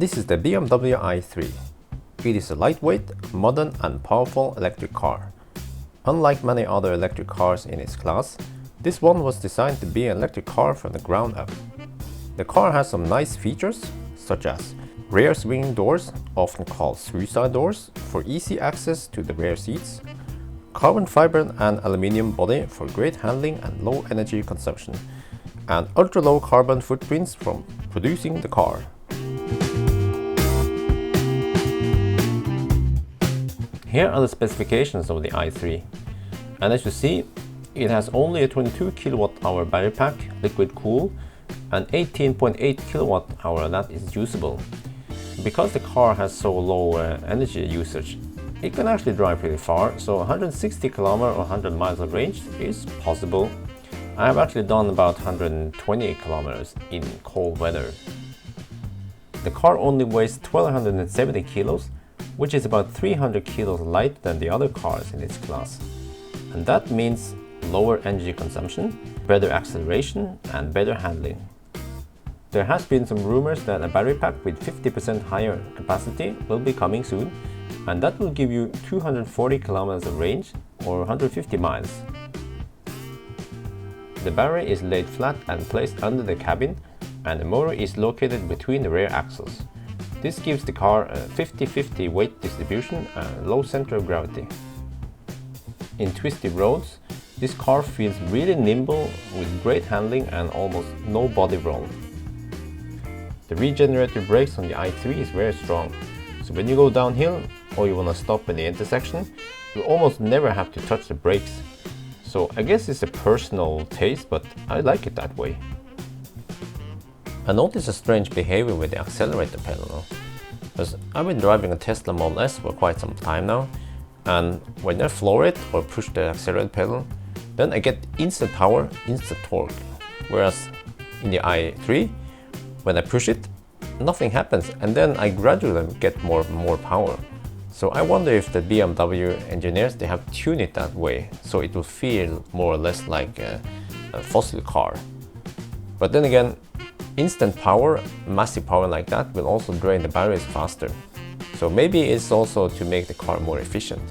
This is the BMW i3. It is a lightweight, modern and powerful electric car. Unlike many other electric cars in its class, this one was designed to be an electric car from the ground up. The car has some nice features, such as rear swinging doors, often called suicide doors, for easy access to the rear seats, carbon fiber and aluminium body for great handling and low energy consumption, and ultra-low carbon footprints from producing the car. Here are the specifications of the i3, and as you see, it has only a 22 kWh battery pack, liquid cooled, and 18.8 kWh that is usable. Because the car has so low energy usage, it can actually drive pretty far, so 160 km or 100 miles of range is possible. I have actually done about 120 kilometers in cold weather. The car only weighs 1270 kilos, which is about 300 kilos lighter than the other cars in its class. And that means lower energy consumption, better acceleration and better handling. There has been some rumors that a battery pack with 50% higher capacity will be coming soon, and that will give you 240 kilometers of range or 150 miles. The battery is laid flat and placed under the cabin, and the motor is located between the rear axles. This gives the car a 50-50 weight distribution and low center of gravity. In twisty roads, this car feels really nimble with great handling and almost no body roll. The regenerative brakes on the i3 is very strong, so when you go downhill or you want to stop in the intersection, you almost never have to touch the brakes. So I guess it's a personal taste, but I like it that way. I noticed a strange behavior with the accelerator pedal, because I've been driving a Tesla Model S for quite some time now, and when I floor it or push the accelerator pedal, then I get instant power, instant torque, whereas in the i3, when I push it, nothing happens, and then I gradually get more power. So I wonder if the BMW engineers, they have tuned it that way, so it will feel more or less like a fossil car. But then again, instant power, massive power like that, will also drain the batteries faster. So maybe it's also to make the car more efficient.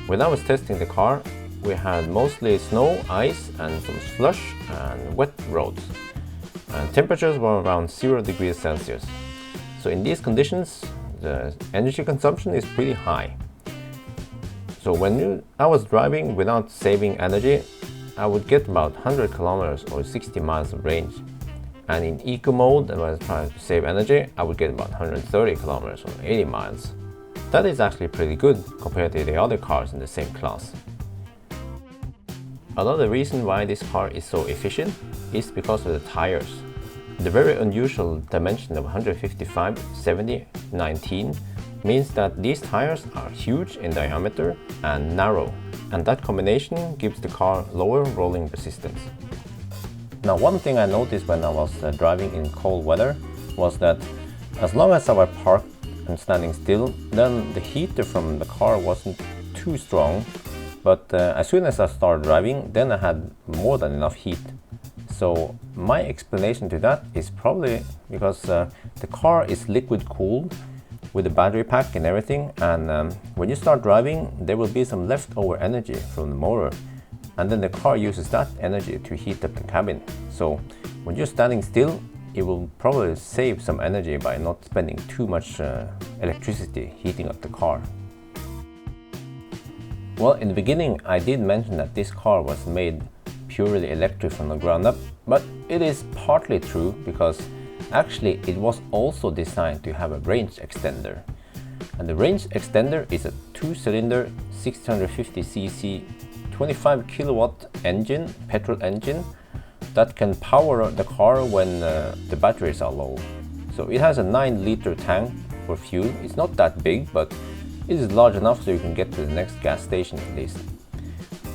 When I was testing the car, we had mostly snow, ice and some slush and wet roads. And temperatures were around 0 degrees Celsius. So in these conditions, the energy consumption is pretty high. So when I was driving without saving energy, I would get about 100 kilometers or 60 miles of range. And in eco mode, when I was trying to save energy, I would get about 130 kilometers or 80 miles. That is actually pretty good compared to the other cars in the same class. Another reason why this car is so efficient is because of the tires. The very unusual dimension of 155, 70, 19 means that these tires are huge in diameter and narrow, and that combination gives the car lower rolling resistance. Now, one thing I noticed when I was driving in cold weather was that as long as I was parked and standing still, then the heater from the car wasn't too strong, but as soon as I started driving, then I had more than enough heat. So my explanation to that is probably because the car is liquid cooled with the battery pack and everything, and when you start driving, there will be some leftover energy from the motor, and then the car uses that energy to heat up the cabin. So when you're standing still, it will probably save some energy by not spending too much electricity heating up the car. Well, in the beginning I did mention that this car was made purely electric from the ground up, but it is partly true because actually it was also designed to have a range extender. And the range extender is a 2-cylinder 650cc 25 kilowatt engine, petrol engine, that can power the car when the batteries are low. So it has a 9-liter tank for fuel. It's not that big, but it is large enough so you can get to the next gas station at least.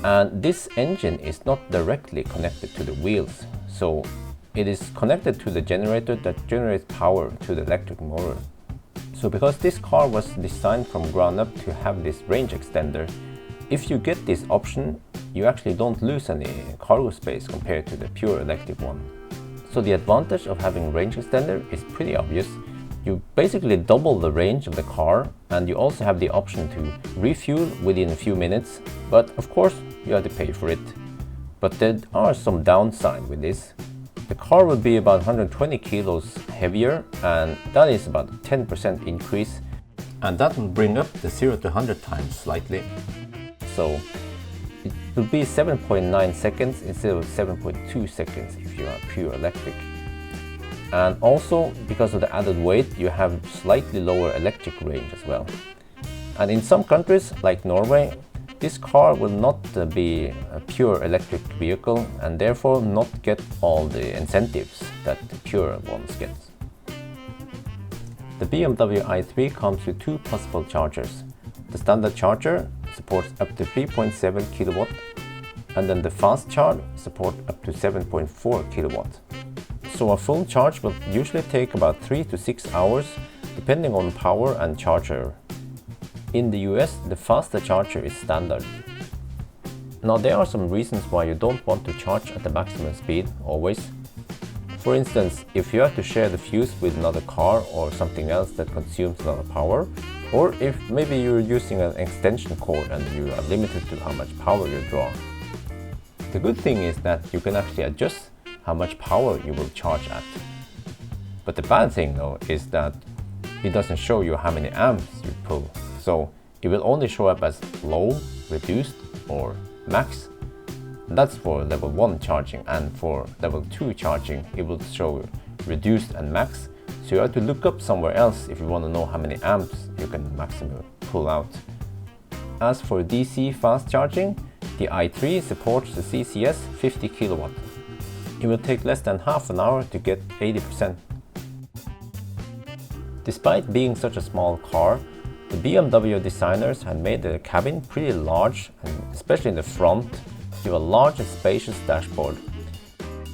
And this engine is not directly connected to the wheels, so it is connected to the generator that generates power to the electric motor. So because this car was designed from ground up to have this range extender, if you get this option, you actually don't lose any cargo space compared to the pure electric one. So the advantage of having range extender is pretty obvious. You basically double the range of the car, and you also have the option to refuel within a few minutes, but of course you have to pay for it. But there are some downside with this. The car will be about 120 kilos heavier, and that is about a 10% increase, and that will bring up the 0 to 100 times slightly. So it will be 7.9 seconds instead of 7.2 seconds if you are pure electric. And also, because of the added weight, you have slightly lower electric range as well. And in some countries, like Norway, this car will not be a pure electric vehicle and therefore not get all the incentives that the pure ones get. The BMW i3 comes with two possible chargers. The standard charger supports up to 3.7 kilowatt, and then the fast charge supports up to 7.4 kilowatt. So a full charge will usually take about 3 to 6 hours, depending on power and charger. In the US, the faster charger is standard. Now there are some reasons why you don't want to charge at the maximum speed always. For instance, if you have to share the fuse with another car or something else that consumes a lot of power, or if maybe you're using an extension cord and you are limited to how much power you draw. The good thing is that you can actually adjust how much power you will charge at. But the bad thing though is that it doesn't show you how many amps you pull. So it will only show up as low, reduced or max. That's for level 1 charging, and for level 2 charging it will show reduced and max. So you have to look up somewhere else if you want to know how many amps you can maximum pull out. As for DC fast charging, the i3 supports the CCS 50 kilowatt. It will take less than half an hour to get 80%. Despite being such a small car, the BMW designers had made the cabin pretty large, and especially in the front, you have a large and spacious dashboard.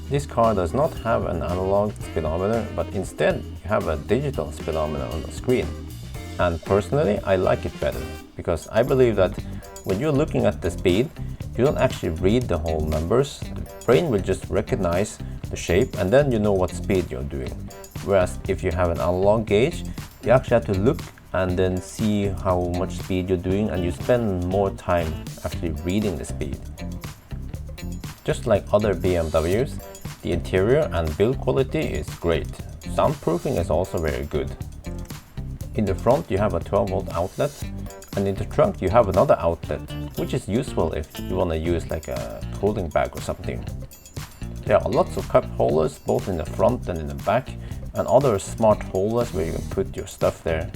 This car does not have an analog speedometer, but instead you have a digital speedometer on the screen. And personally, I like it better, because I believe that when you're looking at the speed, you don't actually read the whole numbers. The brain will just recognize the shape and then you know what speed you're doing. Whereas if you have an analog gauge, you actually have to look and then see how much speed you're doing, and you spend more time actually reading the speed. Just like other BMWs, the interior and build quality is great. Soundproofing is also very good. In the front you have a 12-volt outlet, and in the trunk you have another outlet, which is useful if you want to use like a clothing bag or something. There are lots of cup holders both in the front and in the back, and other smart holders where you can put your stuff there.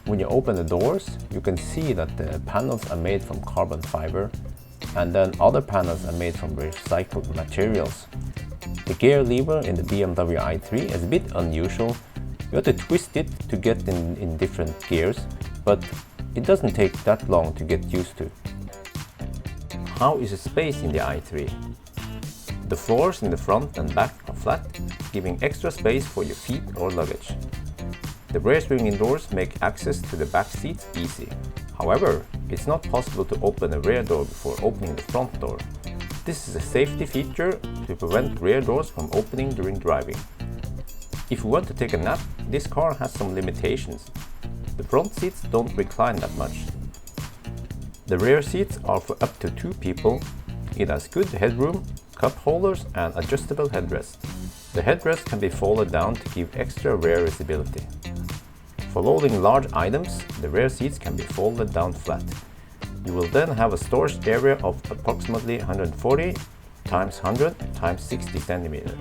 When you open the doors, you can see that the panels are made from carbon fiber, and then other panels are made from recycled materials. The gear lever in the BMW i3 is a bit unusual. You have to twist it to get in different gears, but it doesn't take that long to get used to. How is the space in the i3? The floors in the front and back are flat, giving extra space for your feet or luggage. The rear swinging doors make access to the back seats easy. However, it's not possible to open the rear door before opening the front door. This is a safety feature to prevent rear doors from opening during driving. If you want to take a nap, this car has some limitations. The front seats don't recline that much. The rear seats are for up to 2 people. It has good headroom, cup holders and adjustable headrest. The headrest can be folded down to give extra rear visibility. For loading large items, the rear seats can be folded down flat. You will then have a storage area of approximately 140 x 100 x 60 cm.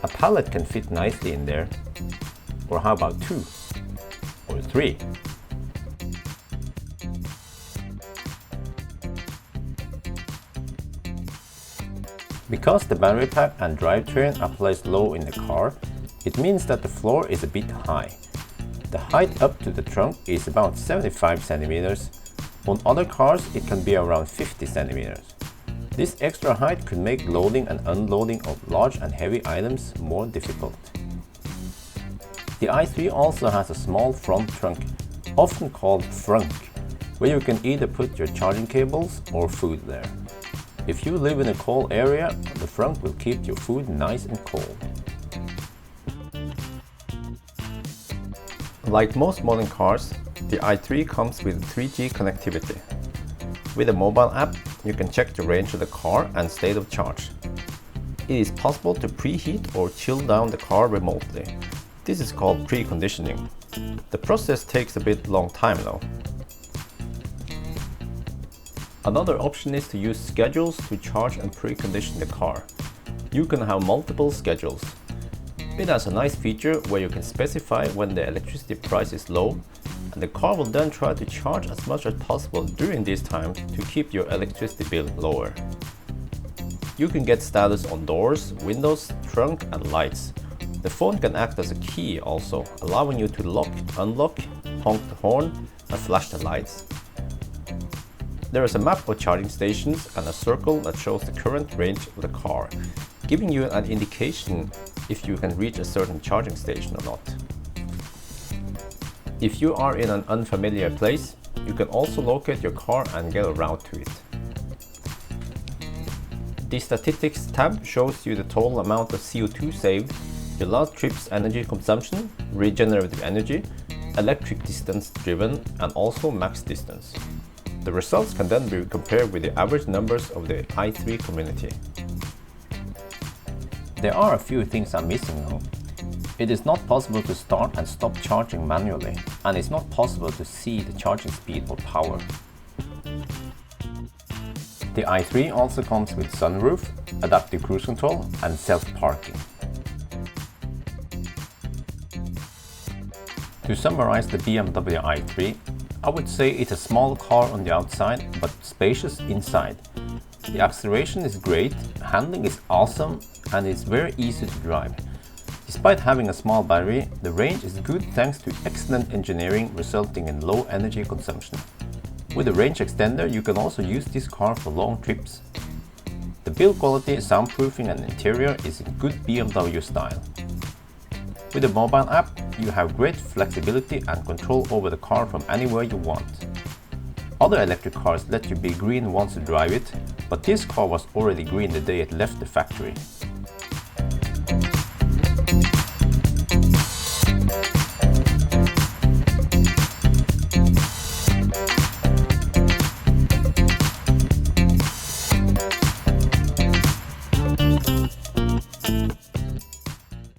A pallet can fit nicely in there. Or how about 2? Or 3? Because the battery pack and drivetrain are placed low in the car, it means that the floor is a bit high. The height up to the trunk is about 75 cm. On other cars it can be around 50 cm. This extra height could make loading and unloading of large and heavy items more difficult. The i3 also has a small front trunk, often called frunk, where you can either put your charging cables or food there. If you live in a cold area, the front will keep your food nice and cold. Like most modern cars, the i3 comes with 3G connectivity. With a mobile app, you can check the range of the car and state of charge. It is possible to preheat or chill down the car remotely. This is called preconditioning. The process takes a bit long time though. Another option is to use schedules to charge and precondition the car. You can have multiple schedules. It has a nice feature where you can specify when the electricity price is low, and the car will then try to charge as much as possible during these times to keep your electricity bill lower. You can get status on doors, windows, trunk and lights. The phone can act as a key also, allowing you to lock, unlock, honk the horn and flash the lights. There is a map of charging stations and a circle that shows the current range of the car, giving you an indication if you can reach a certain charging station or not. If you are in an unfamiliar place, you can also locate your car and get a route to it. The statistics tab shows you the total amount of CO2 saved, your last trip's energy consumption, regenerative energy, electric distance driven and also max distance. The results can then be compared with the average numbers of the i3 community. There are a few things I'm missing though. It is not possible to start and stop charging manually, and it's not possible to see the charging speed or power. The i3 also comes with sunroof, adaptive cruise control and self-parking. To summarize the BMW i3, I would say it's a small car on the outside but spacious inside. The acceleration is great, handling is awesome and it's very easy to drive. Despite having a small battery, the range is good thanks to excellent engineering resulting in low energy consumption. With a range extender you can also use this car for long trips. The build quality, soundproofing and interior is in good BMW style. With the mobile app, you have great flexibility and control over the car from anywhere you want. Other electric cars let you be green once you drive it, but this car was already green the day it left the factory.